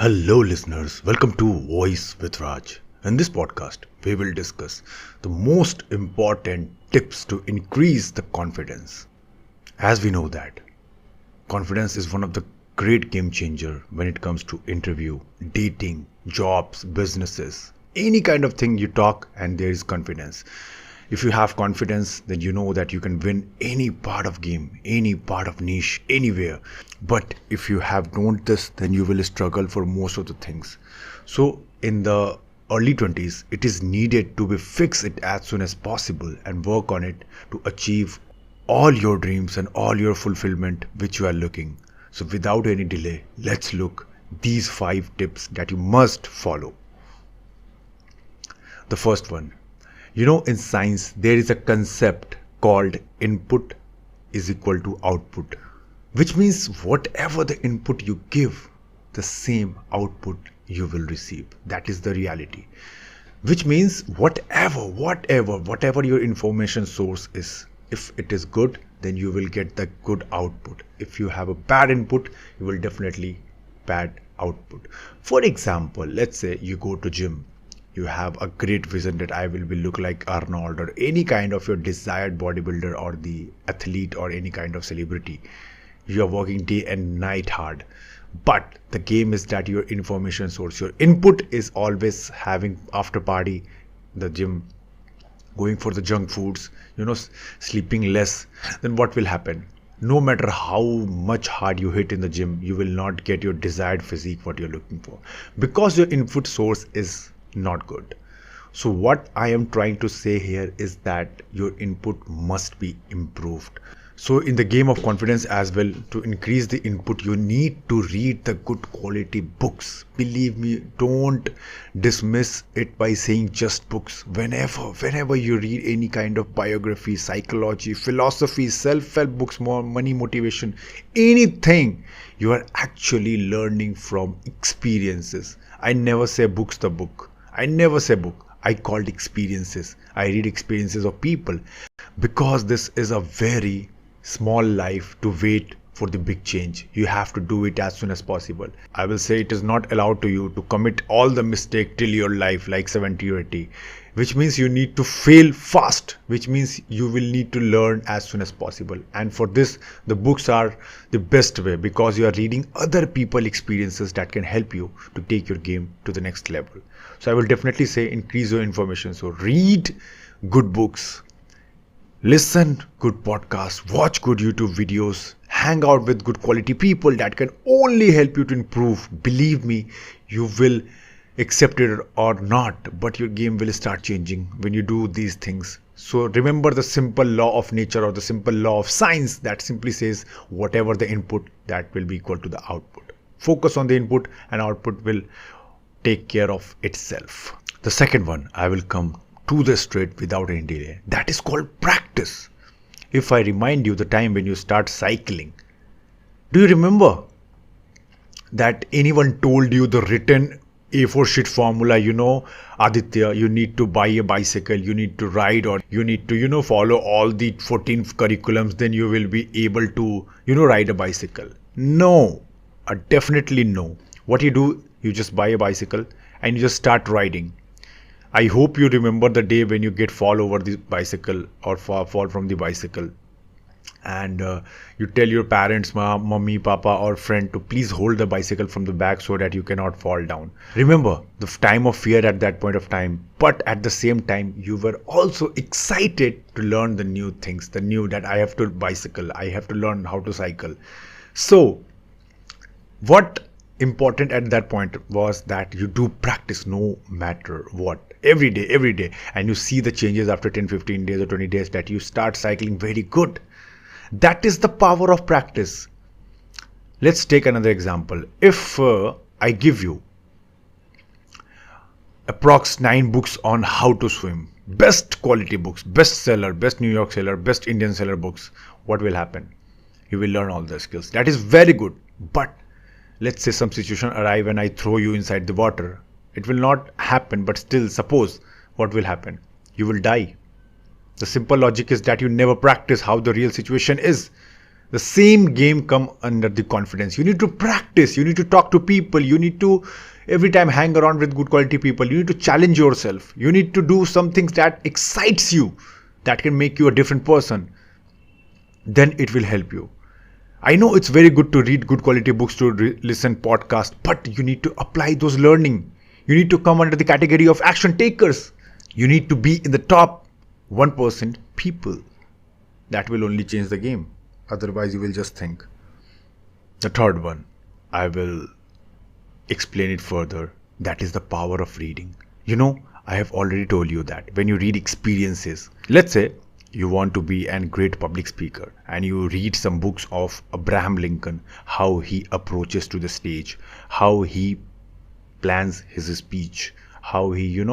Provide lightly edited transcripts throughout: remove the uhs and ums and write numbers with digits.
Hello, listeners. Welcome to Voice with Raj. In this podcast, we will discuss the most important tips to increase the confidence. As we know that confidence is one of the great game changer when it comes to interview, dating, jobs, businesses, any kind of thing you talk and there is confidence. If you have confidence, then you know that you can win any part of game, any part of niche, anywhere. But if you have known this, then you will struggle for most of the things. So in the early 20s, it is needed to be fix it as soon as possible and work on it to achieve all your dreams and all your fulfillment which you are looking. So without any delay, let's look these 5 tips that you must follow. The first one. In science, there is a concept called input is equal to output, which means whatever the input you give, the same output you will receive. That is the reality, which means whatever your information source is, if it is good, then you will get the good output. If you have a bad input, you will definitely bad output. For example, let's say you go to gym. You have a great vision that I will be look like Arnold or any kind of your desired bodybuilder or the athlete or any kind of celebrity. You are working day and night hard. But the game is that your information source, your input is always having after party, the gym, going for the junk foods, sleeping less. Then what will happen? No matter how much hard you hit in the gym, you will not get your desired physique, what you're looking for. Because your input source is not good. So what I am trying to say here is that your input must be improved. So in the game of confidence as well, to increase the input, you need to read the good quality books. Believe me, don't dismiss it by saying just books. Whenever you read any kind of biography, psychology, philosophy, self-help books, more money motivation, anything, you are actually learning from experiences. I never say books the book. I never say book. I called experiences. I read experiences of people because this is a very small life to wait for the big change. You have to do it as soon as possible. I will say it is not allowed to you to commit all the mistake till your life like 70 or 80, which means you need to fail fast, which means you will need to learn as soon as possible. And for this, the books are the best way because you are reading other people experiences that can help you to take your game to the next level. So I will definitely say increase your information. So read good books, listen good podcasts, watch good YouTube videos, hang out with good quality people that can only help you to improve. Believe me, you will accept it or not, but your game will start changing when you do these things. So remember the simple law of nature or the simple law of science that simply says whatever the input, that will be equal to the output. Focus on the input and output will take care of itself. The second one, I will come to the straight without any delay. That is called practice. If I remind you the time when you start cycling, do you remember that anyone told you the written A4 sheet formula, Aditya, you need to buy a bicycle, you need to ride, or you need to, follow all the 14 curriculums, then you will be able to, ride a bicycle. No, definitely no. What you do, you just buy a bicycle and you just start riding. I hope you remember the day when you get fall over the bicycle or fall from the bicycle. And you tell your parents, mommy, papa or friend to please hold the bicycle from the back so that you cannot fall down. Remember the time of fear at that point of time, but at the same time you were also excited to learn the new things, that I have to bicycle, I have to learn how to cycle. So what important at that point was that you do practice no matter what, every day, and you see the changes after 10-15 days or 20 days that you start cycling very good. That is the power of practice. Let's take another example. If I give you approx 9 books on how to swim, best quality books, best seller, best New York seller, best Indian seller books, what will happen? You will learn all the skills. That is very good. But let's say some situation arrive and I throw you inside the water. It will not happen, but still suppose what will happen? You will die. The simple logic is that you never practice how the real situation is. The same game come under the confidence. You need to practice. You need to talk to people. You need to every time hang around with good quality people. You need to challenge yourself. You need to do some things that excites you, that can make you a different person. Then it will help you. I know it's very good to read good quality books, to listen podcasts, but you need to apply those learning. You need to come under the category of action takers. You need to be in the top 1% people. That will only change the game. Otherwise, you will just think. The third one, I will explain it further. That is the power of reading. I have already told you that when you read experiences, let's say you want to be a great public speaker and you read some books of Abraham Lincoln, how he approaches to the stage, how he plans his speech, how he,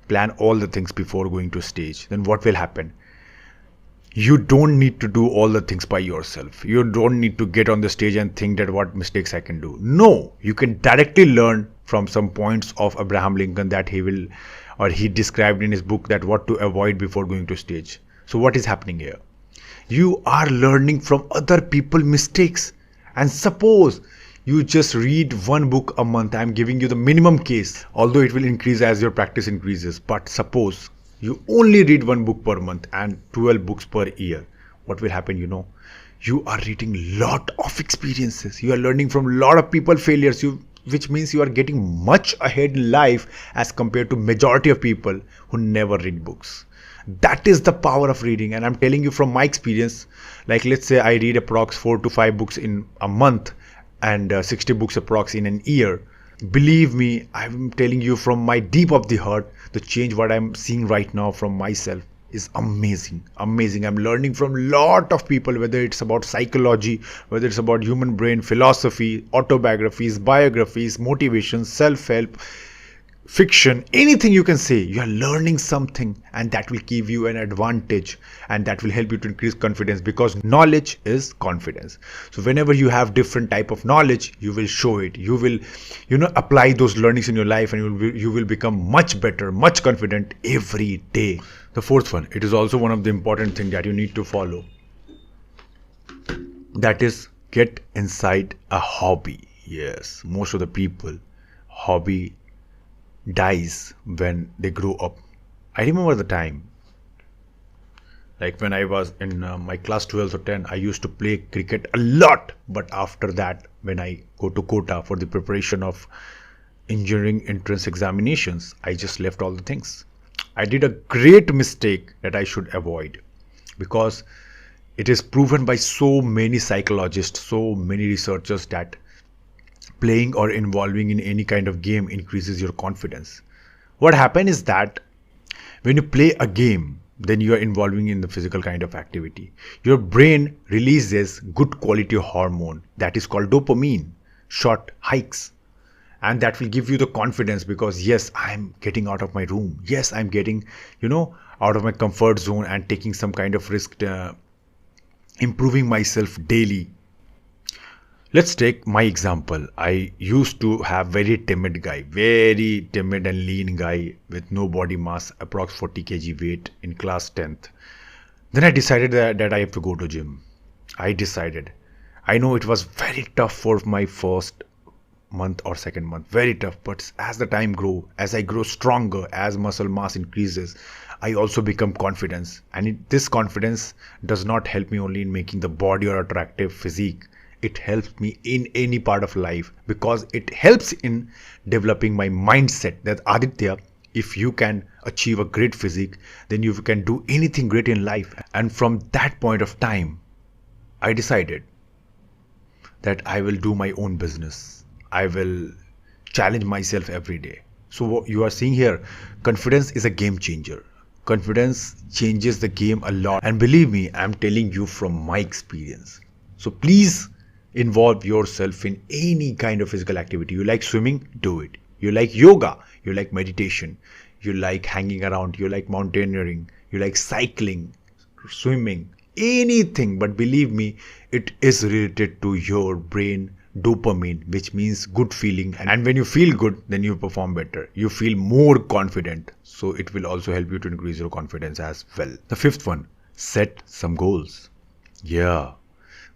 plan all the things before going to stage. Then what will happen? You don't need to do all the things by yourself. You don't need to get on the stage and think that what mistakes I can do. No, you can directly learn from some points of Abraham Lincoln that he described in his book, that what to avoid before going to stage. So what is happening here? You are learning from other people's mistakes. And suppose you just read one book a month. I'm giving you the minimum case, although it will increase as your practice increases. But suppose you only read one book per month and 12 books per year. What will happen? You are reading lot of experiences. You are learning from a lot of people failures, which means you are getting much ahead in life as compared to majority of people who never read books. That is the power of reading. And I'm telling you from my experience, like let's say I read approx 4 to 5 books in a month and 60 books approx in an year. Believe me, I'm telling you from my deep of the heart, the change what I'm seeing right now from myself is amazing. I'm learning from a lot of people, whether it's about psychology, whether it's about human brain, philosophy, autobiographies, biographies, motivation, self-help, fiction, anything you can say. You are learning something, and that will give you an advantage, and that will help you to increase confidence, because knowledge is confidence. So whenever you have different type of knowledge, you will show it. You will apply those learnings in your life, and you will become much better, much confident every day. The fourth one, it is also one of the important thing that you need to follow. That is, get inside a hobby. Yes, most of the people, hobby dies when they grow up. I remember the time, like when I was in my class 12 or 10, I used to play cricket a lot. But after that, when I go to Kota for the preparation of engineering entrance examinations, I just left all the things. I did a great mistake that I should avoid, because it is proven by so many psychologists, so many researchers, that playing or involving in any kind of game increases your confidence. What happens is that when you play a game, then you are involving in the physical kind of activity. Your brain releases good quality hormone that is called dopamine, short hikes. And that will give you the confidence, because yes, I'm getting out of my room. Yes, I'm getting, out of my comfort zone and taking some kind of risk, improving myself daily. Let's take my example. I used to have very timid and lean guy with no body mass, approx 40 kg weight in class 10th. Then I decided that I have to go to gym. I know it was very tough for my first month or second month, very tough. But as the time as I grow stronger, as muscle mass increases, I also become confidence. And this confidence does not help me only in making the body or attractive physique. It helps me in any part of life, because it helps in developing my mindset that Aditya, if you can achieve a great physique, then you can do anything great in life. And from that point of time, I decided that I will do my own business. I will challenge myself every day. So what you are seeing here, confidence is a game changer. Confidence changes the game a lot. And believe me, I'm telling you from my experience. So please involve yourself in any kind of physical activity. You like swimming? Do it. You like yoga? You like meditation? You like hanging around? You like mountaineering? You like cycling, swimming, anything. But believe me, it is related to your brain dopamine, which means good feeling. And when you feel good, then you perform better. You feel more confident. So it will also help you to increase your confidence as well. The fifth one, set some goals. Yeah.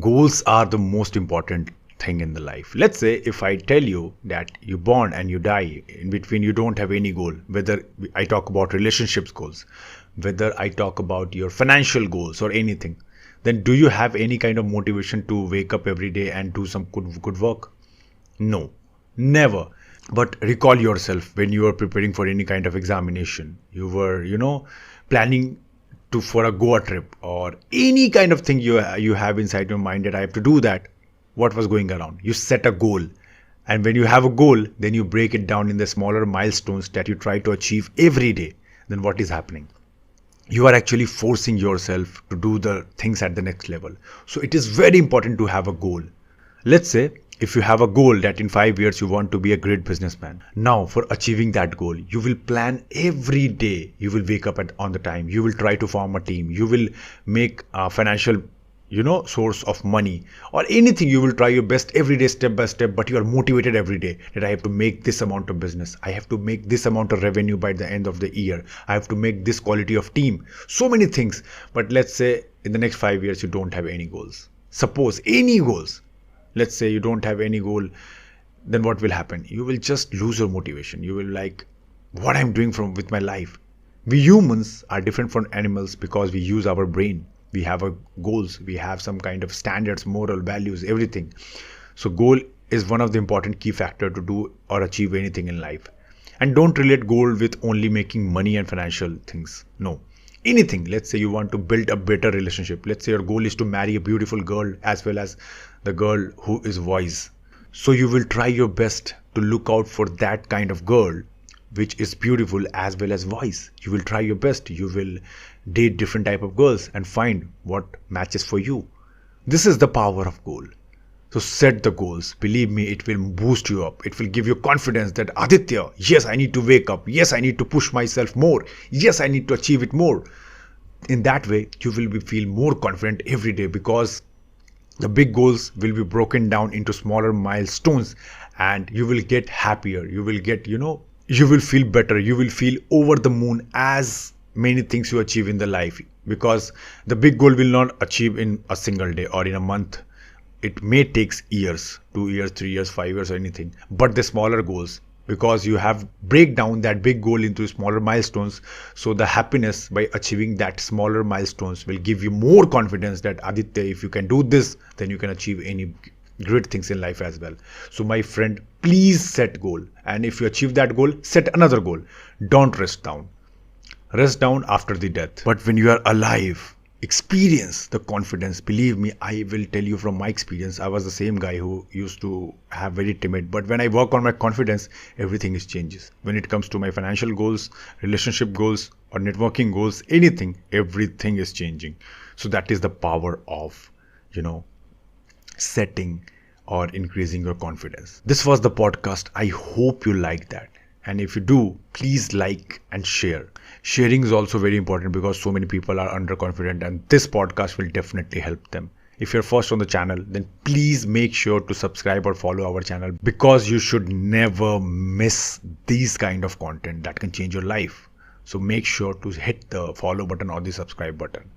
Goals are the most important thing in the life. Let's say if I tell you that you born and you die, in between you don't have any goal, whether I talk about relationships goals, whether I talk about your financial goals or anything, then do you have any kind of motivation to wake up every day and do some good work? No, never. But recall yourself when you were preparing for any kind of examination, you were, planning to for a Goa trip or any kind of thing you have inside your mind that I have to do that. What was going around? You set a goal. And when you have a goal, then you break it down in the smaller milestones that you try to achieve every day. Then what is happening? You are actually forcing yourself to do the things at the next level. So it is very important to have a goal. Let's say if you have a goal that in 5 years you want to be a great businessman. Now for achieving that goal, you will plan every day. You will wake up on the time. You will try to form a team. You will make a financial source of money or anything. You will try your best every day, step by step, but you are motivated every day that I have to make this amount of business. I have to make this amount of revenue by the end of the year. I have to make this quality of team. So many things. But let's say in the next 5 years, you don't have any goals. Suppose any goals. Let's say you don't have any goal. Then what will happen? You will just lose your motivation. You will like, what I'm doing with my life. We humans are different from animals because we use our brain. We have goals, we have some kind of standards, moral values, everything. So goal is one of the important key factor to do or achieve anything in life. And don't relate goal with only making money and financial things. No, anything. Let's say you want to build a better relationship. Let's say your goal is to marry a beautiful girl as well as the girl who is wise. So you will try your best to look out for that kind of girl which is beautiful as well as wise. You will try your best. You will date different type of girls and find what matches for you. This is the power of goal. So set the goals. Believe me, it will boost you up. It will give you confidence that Aditya, yes, I need to wake up. Yes, I need to push myself more. Yes, I need to achieve it more. In that way, you will feel more confident every day because the big goals will be broken down into smaller milestones and you will get happier. You will get, you will feel better. You will feel over the moon as many things you achieve in the life, because the big goal will not achieve in a single day or in a month. It may take years, 2 years, 3 years, 5 years or anything. But the smaller goals, because you have break down that big goal into smaller milestones. So the happiness by achieving that smaller milestones will give you more confidence that Aditya, if you can do this, then you can achieve any great things in life as well. So my friend, please set goal. And if you achieve that goal, set another goal. Don't rest down. Rest down after the death. But when you are alive, experience the confidence. Believe me, I will tell you from my experience. I was the same guy who used to have very timid. But when I work on my confidence, everything is changes. When it comes to my financial goals, relationship goals, or networking goals, anything, everything is changing. So that is the power of, setting or increasing your confidence. This was the podcast. I hope you like that. And if you do, please like and share. Sharing is also very important because so many people are underconfident and this podcast will definitely help them. If you're first on the channel, then please make sure to subscribe or follow our channel because you should never miss these kind of content that can change your life. So make sure to hit the follow button or the subscribe button.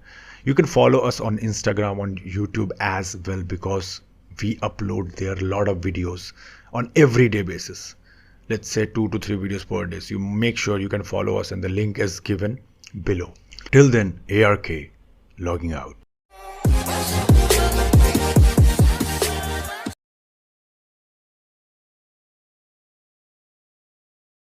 You can follow us on Instagram, on YouTube as well because we upload there a lot of videos on everyday basis. Let's say 2 to 3 videos per day. So you make sure you can follow us and the link is given below. Till then, ARK logging out.